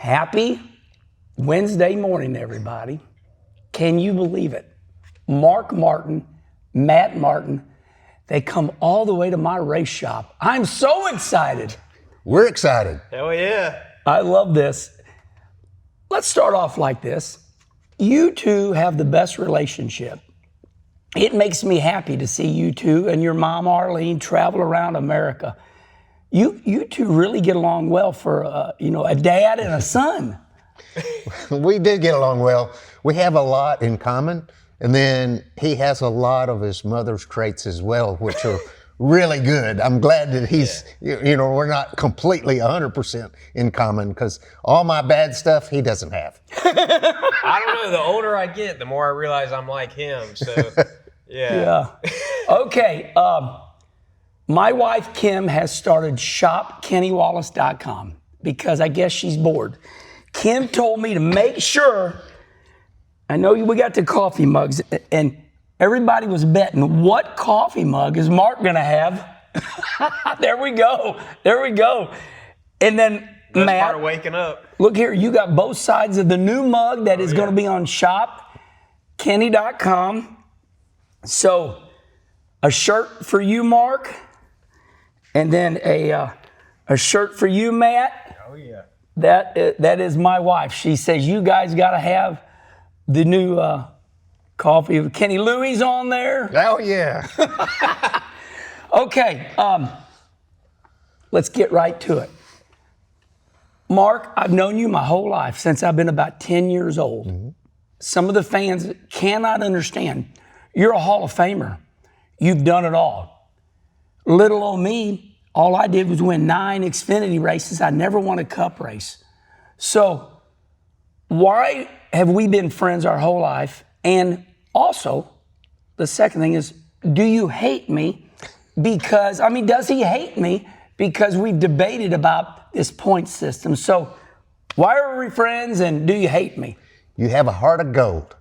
Happy Wednesday morning, everybody. Can you believe it? Mark Martin, Matt Martin, they come all the way to my race shop. I'm so excited. We're excited. Hell yeah. I love this. Let's start off like this. You two have the best relationship. It makes me happy to see you two and your mom, Arlene, travel around America. You two really get along well for a dad and a son. We did get along well. We have a lot in common, and then he has a lot of his mother's traits as well, which are really good. I'm glad that he's, we're not completely 100% in common, because all my bad stuff he doesn't have. I don't know. The older I get, the more I realize I'm like him. So, yeah. Okay. My wife, Kim, has started shopkennywallace.com because I guess she's bored. Kim told me to make sure, I know we got the coffee mugs, and everybody was betting what coffee mug is Mark going to have. There we go. And then That's Matt, part of waking up. look here, you got both sides of the new mug that is going to be on shopkenny.com. So a shirt for you, Mark, and then a shirt for you, Matt. Oh, yeah. That is my wife. She says you guys got to have the new coffee of Kenny Louie's on there. Oh, yeah. Okay, let's get right to it. Mark, I've known you my whole life, since I've been about 10 years old. Mm-hmm. Some of the fans cannot understand. You're a Hall of Famer. You've done it all. Little old me, all I did was win 9 Xfinity races. I never won a Cup race. So why have we been friends our whole life? And also, the second thing is, do you hate me? Because, does he hate me? Because we've debated about this point system. So why are we friends, and do you hate me? You have a heart of gold,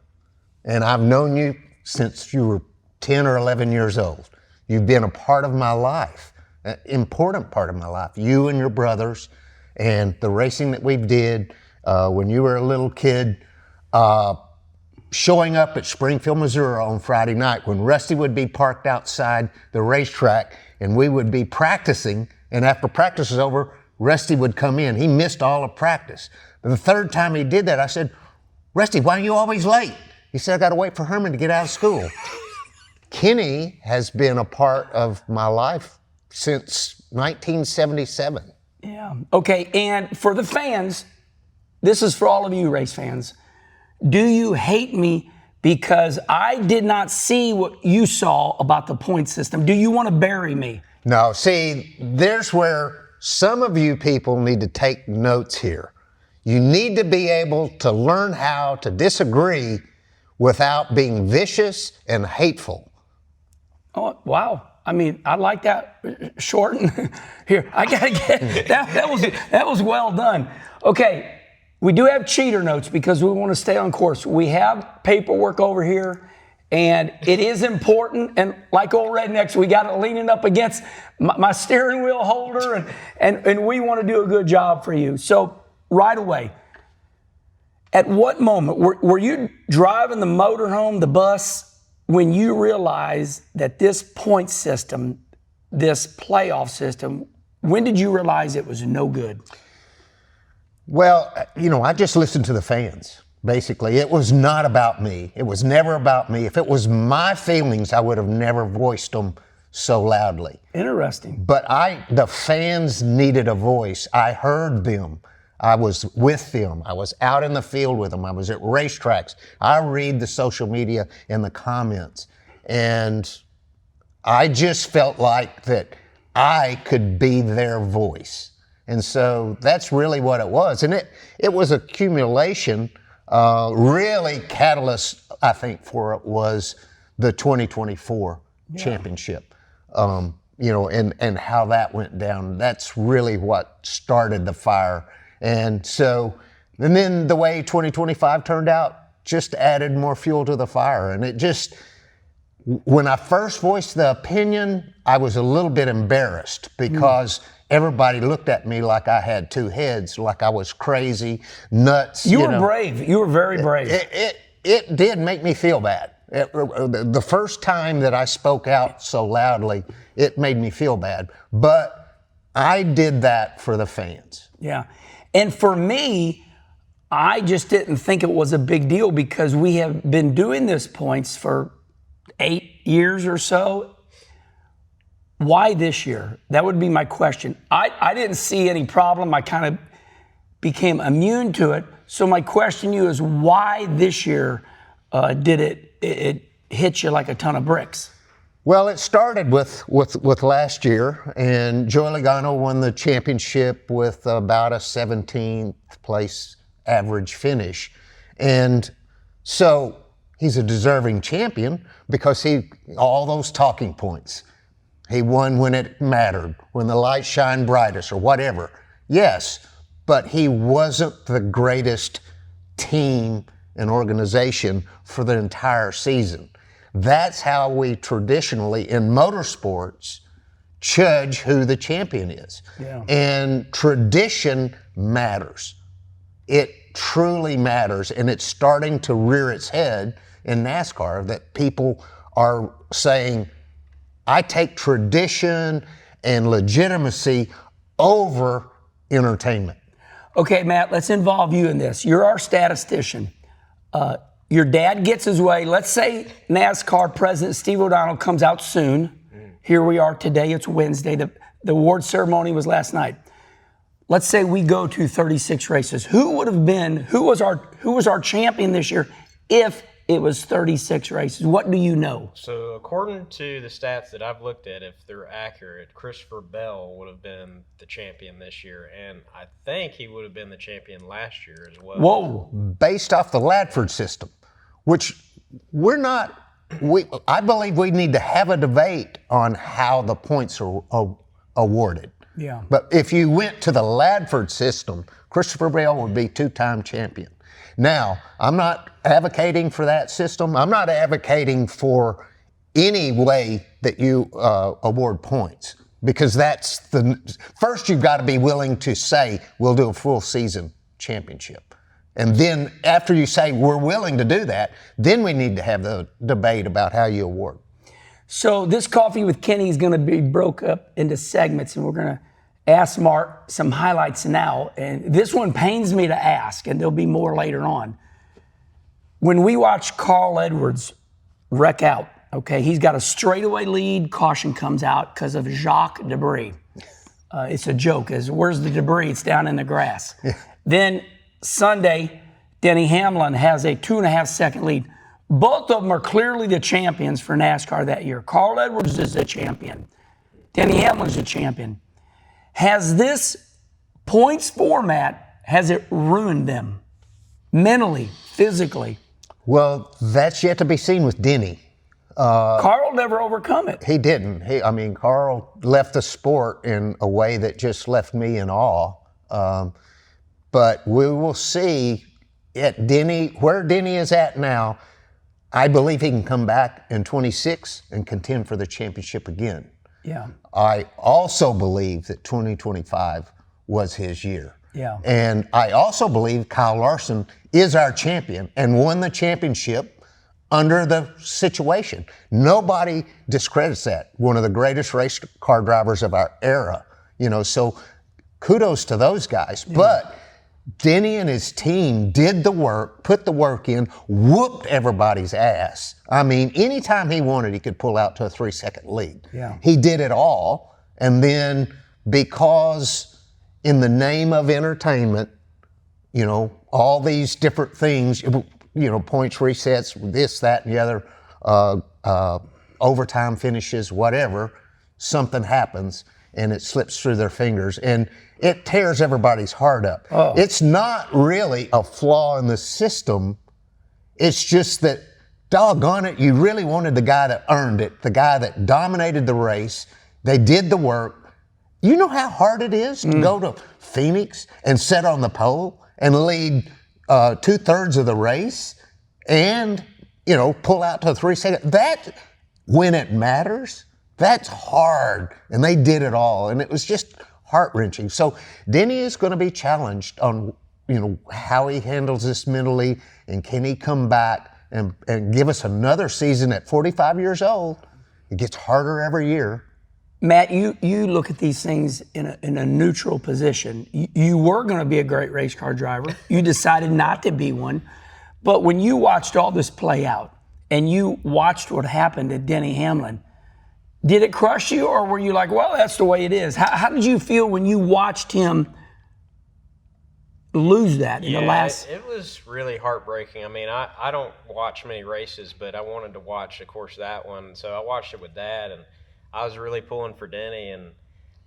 and I've known you since you were 10 or 11 years old. You've been a part of my life, an important part of my life. You and your brothers, and the racing that we did when you were a little kid, showing up at Springfield, Missouri on Friday night when Rusty would be parked outside the racetrack and we would be practicing, and after practice was over, Rusty would come in. He missed all of practice. The third time he did that, I said, "Rusty, why are you always late?" He said, "I got to wait for Herman to get out of school." Kenny has been a part of my life since 1977. Yeah. Okay, and for the fans, this is for all of you race fans. Do you hate me because I did not see what you saw about the point system? Do you want to bury me? No, see, there's where some of you people need to take notes here. You need to be able to learn how to disagree without being vicious and hateful. Oh, wow. I like that. Shorten. Here, I got to get, that was well done. Okay. We do have cheater notes because we want to stay on course. We have paperwork over here, and it is important. And like old rednecks, we got it leaning up against my steering wheel holder, and we want to do a good job for you. So right away, at what moment were you driving the motorhome, the bus, when you realized that this point system, this playoff system, when did you realize it was no good? Well, I just listened to the fans, basically. It was not about me. It was never about me. If it was my feelings, I would have never voiced them so loudly. Interesting. But the fans needed a voice. I heard them. I was with them. I was out in the field with them. I was at racetracks. I read the social media and the comments. And I just felt like that I could be their voice. And so that's really what it was. And it was accumulation. Really catalyst, I think, for it was the 2024 championship. And how that went down. That's really what started the fire. And then the way 2025 turned out just added more fuel to the fire. And it just, when I first voiced the opinion, I was a little bit embarrassed because everybody looked at me like I had two heads, like I was crazy, nuts. You were brave. You were very brave. It did make me feel bad. The first time that I spoke out so loudly, it made me feel bad. But I did that for the fans. Yeah. And for me, I just didn't think it was a big deal because we have been doing this points for 8 years or so. Why this year? That would be my question. I didn't see any problem. I kind of became immune to it. So my question to you is, why this year did it hit you like a ton of bricks? Well, it started with last year, and Joey Logano won the championship with about a 17th place average finish. And so he's a deserving champion because all those talking points. He won when it mattered, when the light shined brightest or whatever. Yes, but he wasn't the greatest team and organization for the entire season. That's how we traditionally, in motorsports, judge who the champion is. Yeah. And tradition matters. It truly matters, and it's starting to rear its head in NASCAR that people are saying, I take tradition and legitimacy over entertainment. Okay, Matt, let's involve you in this. You're our statistician. Your dad gets his way. Let's say NASCAR President Steve O'Donnell comes out soon. Here we are today. It's Wednesday. The award ceremony was last night. Let's say we go to 36 races. Who was our champion this year if it was 36 races? What do you know? So according to the stats that I've looked at, if they're accurate, Christopher Bell would have been the champion this year, and I think he would have been the champion last year as well. Whoa. Based off the Ladford system, which I believe we need to have a debate on how the points are awarded. Yeah. But if you went to the Ladford system, Christopher Bell would be two-time champion. Now, I'm not advocating for that system. I'm not advocating for any way that you award points, because first you've got to be willing to say, we'll do a full season championship. And then after you say we're willing to do that, then we need to have the debate about how you award. So this Coffee with Kenny is going to be broke up into segments, and we're going to ask Mark some highlights now. And this one pains me to ask, and there'll be more later on. When we watch Carl Edwards wreck out, okay, he's got a straightaway lead, caution comes out because of Jacques debris. It's a joke. Where's the debris? It's down in the grass. Then Sunday, Denny Hamlin has a 2.5 second lead. Both of them are clearly the champions for NASCAR that year. Carl Edwards is the champion. Denny Hamlin's the champion. Has this points format, has it ruined them mentally, physically? Well, that's yet to be seen with Denny. Carl never overcome it. He didn't. Carl left the sport in a way that just left me in awe. But we will see at Denny, where Denny is at now. I believe he can come back in 26 and contend for the championship again. Yeah. I also believe that 2025 was his year. Yeah. And I also believe Kyle Larson is our champion and won the championship under the situation. Nobody discredits that. One of the greatest race car drivers of our era. So kudos to those guys. Yeah. But Denny and his team did the work, put the work in, whooped everybody's ass. Anytime he wanted, he could pull out to a 3-second lead. Yeah. He did it all. And then because in the name of entertainment, all these different things, points, resets, this, that, and the other, overtime finishes, whatever, something happens and it slips through their fingers and it tears everybody's heart up. Oh. It's not really a flaw in the system. It's just that, doggone it, you really wanted the guy that earned it, the guy that dominated the race. They did the work. You know how hard it is to go to Phoenix and sit on the pole and lead 2/3 of the race and, pull out to a 3-second. That, when it matters, that's hard. And they did it all. And it was just heart-wrenching. So Denny is going to be challenged on, how he handles this mentally, and can he come back and give us another season at 45 years old? It gets harder every year. Matt, you look at these things in a neutral position. You were going to be a great race car driver. You decided not to be one. But when you watched all this play out and you watched what happened to Denny Hamlin, did it crush you, or were you like, well, that's the way it is? How did you feel when you watched him lose that in the last? It was really heartbreaking. I mean, I don't watch many races, but I wanted to watch, of course, that one. So I watched it with Dad, and I was really pulling for Denny. And,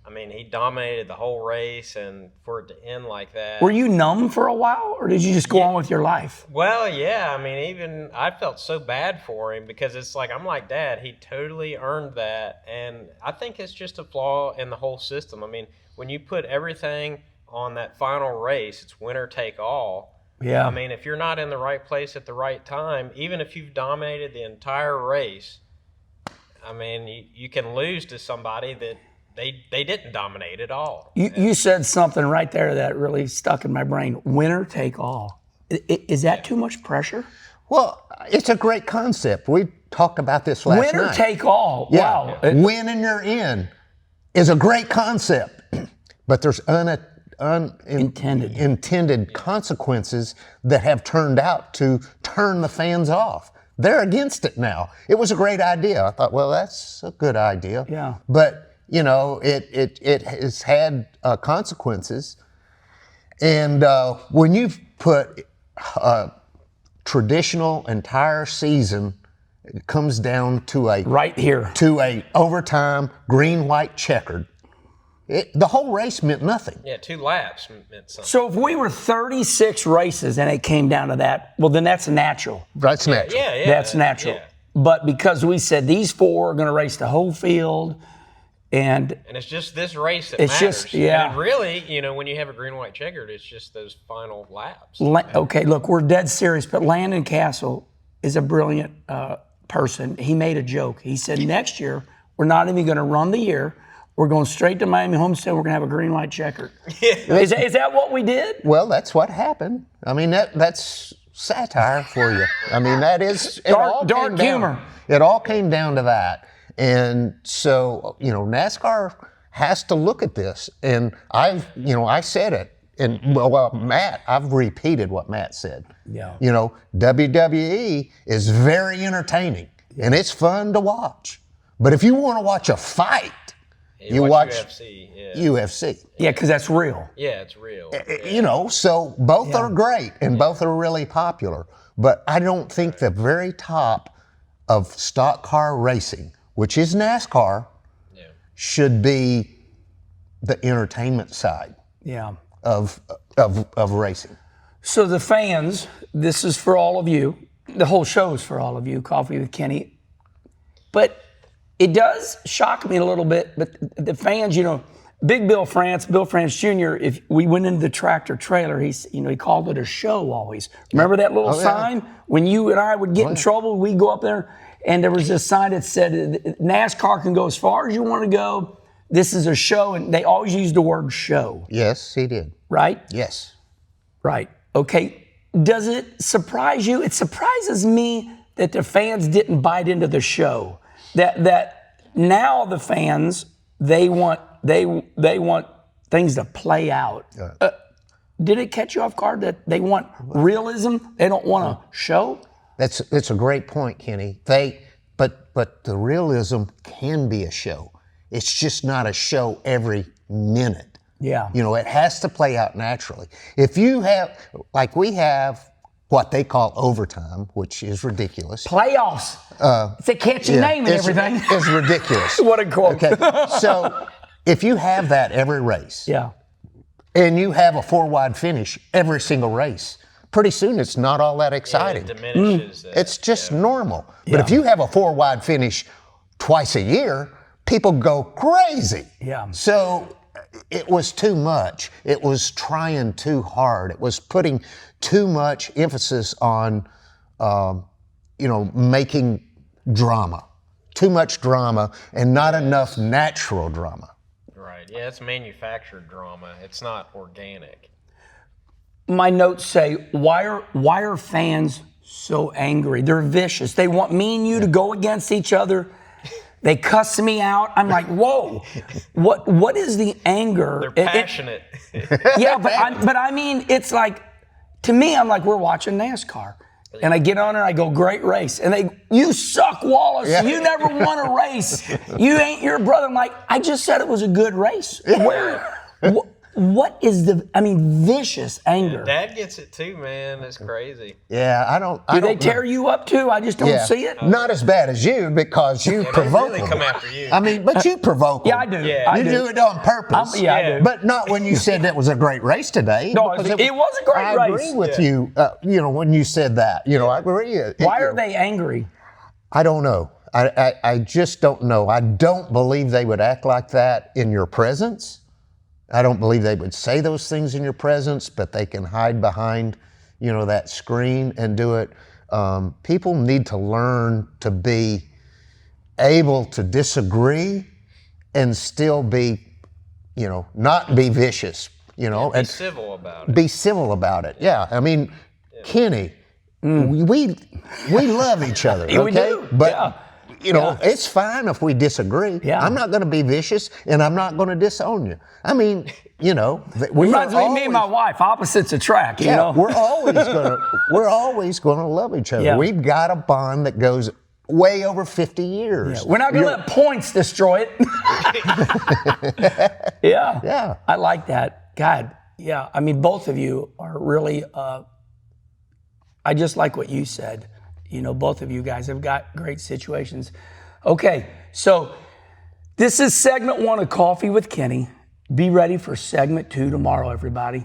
I mean, he dominated the whole race, and for it to end like that. Were you numb for a while, or did you just go on with your life? Well, yeah. I mean, even I felt so bad for him because it's like, I'm like, Dad, he totally earned that. And I think it's just a flaw in the whole system. I mean, when you put everything on that final race, it's winner take all. Yeah. I mean, if you're not in the right place at the right time, even if you've dominated the entire race, I mean, you can lose to somebody that they didn't dominate at all. You said something right there that really stuck in my brain. Winner take all. Is that too much pressure? Well, it's a great concept. We talked about this last night. Winner take all. Yeah. Wow. Win and you're in is a great concept, but there's intended consequences that have turned out to turn the fans off. They're against it now. It was a great idea. I thought, well, that's a good idea. Yeah. But it has had consequences. And when you put a traditional entire season, it comes down to a overtime green-white checkered. The whole race meant nothing. Yeah, 2 laps meant something. So if we were 36 races and it came down to that, well, then that's natural. That's natural. Yeah. That's natural. Yeah. But because we said these 4 are going to race the whole field, and it's just this race that it's matters. just, yeah. And really, when you have a green-white checkered, it's just those final laps. Okay, look, we're dead serious, but Landon Castle is a brilliant person. He made a joke. He said, next year, we're not even going to run the year. We're going straight to Miami Homestead. We're going to have a green-white checkered. Is that what we did? Well, that's what happened. I mean, that's satire for you. I mean, that is dark humor. It all came down to that. And so, NASCAR has to look at this. And I said it. And well, Matt, I've repeated what Matt said. Yeah. WWE is very entertaining and it's fun to watch. But if you want to watch a fight, you watch UFC. Yeah. UFC. Yeah, because that's real. Yeah, it's real. So both are great and both are really popular. But I don't think the very top of stock car racing, which is NASCAR, should be the entertainment side of racing. So the fans, this is for all of you. The whole show is for all of you, Coffee with Kenny. But it does shock me a little bit, but the fans, Big Bill France Jr., if we went into the tractor trailer, he called it a show always. Remember that little sign? When you and I would get in trouble, we'd go up there, and there was this sign that said, NASCAR can go as far as you want to go. This is a show, and they always used the word show. Yes, he did. Right? Yes. Right. Okay. Does it surprise you? It surprises me that the fans didn't bite into the show. That now the fans, they want things to play out. Did it catch you off guard that they want realism? They don't want a show? That's a great point, Kenny. But the realism can be a show. It's just not a show every minute. Yeah. It has to play out naturally. If you have, like we have, what they call overtime, which is ridiculous. Playoffs. It's a catchy name and everything. It's ridiculous. What a quote. Okay, so if you have that every race, and you have a 4-wide finish every single race, pretty soon it's not all that exciting. It diminishes. It's just normal. But if you have a 4-wide finish twice a year, people go crazy. Yeah. So it was too much. It was trying too hard. It was putting too much emphasis on, making drama. Too much drama and not enough natural drama. Right. Right. Yeah, it's manufactured drama. It's not organic. My notes say, why are fans so angry? They're vicious. They want me and you to go against each other. They cuss me out. I'm like, whoa, what is the anger? They're passionate. Yeah, but I mean, it's like, to me, I'm like, we're watching NASCAR. And I get on and I go, great race. And you suck, Wallace. Yeah. You never won a race. You ain't your brother. I'm like, I just said it was a good race. What is vicious anger? Dad gets it too, man. It's crazy. Yeah, I don't. Do they tear you up too? I just don't see it. Not as bad as you because you They provoke really them. come after you. I mean, but you provoke them. Yeah, I do. Yeah. I You do it on purpose. I do. But not when you said that was a great race today. No, because it was a great I race. agree with you. When you said that, I agree. Why are they angry? I don't know. I just don't know. I don't believe they would act like that in your presence. I don't believe they would say those things in your presence, but they can hide behind, that screen and do it. People need to learn to be able to disagree and still be, not be vicious, Be and civil about it. be civil about it. Yeah. I mean, Kenny, we love each other. Okay? We do. But it's fine if we disagree. Yeah. I'm not going to be vicious and I'm not going to disown you. I mean, we Reminds me of me and my wife, opposites attract, you know? we're always gonna love each other. Yeah. We've got a bond that goes way over 50 years. We're not going to let points destroy it. Yeah. Yeah. I like that. God, yeah. I mean, both of you are really, I just like what you said. Both of you guys have got great situations. Okay, so this is segment 1 of Coffee with Kenny. Be ready for segment 2 tomorrow, everybody.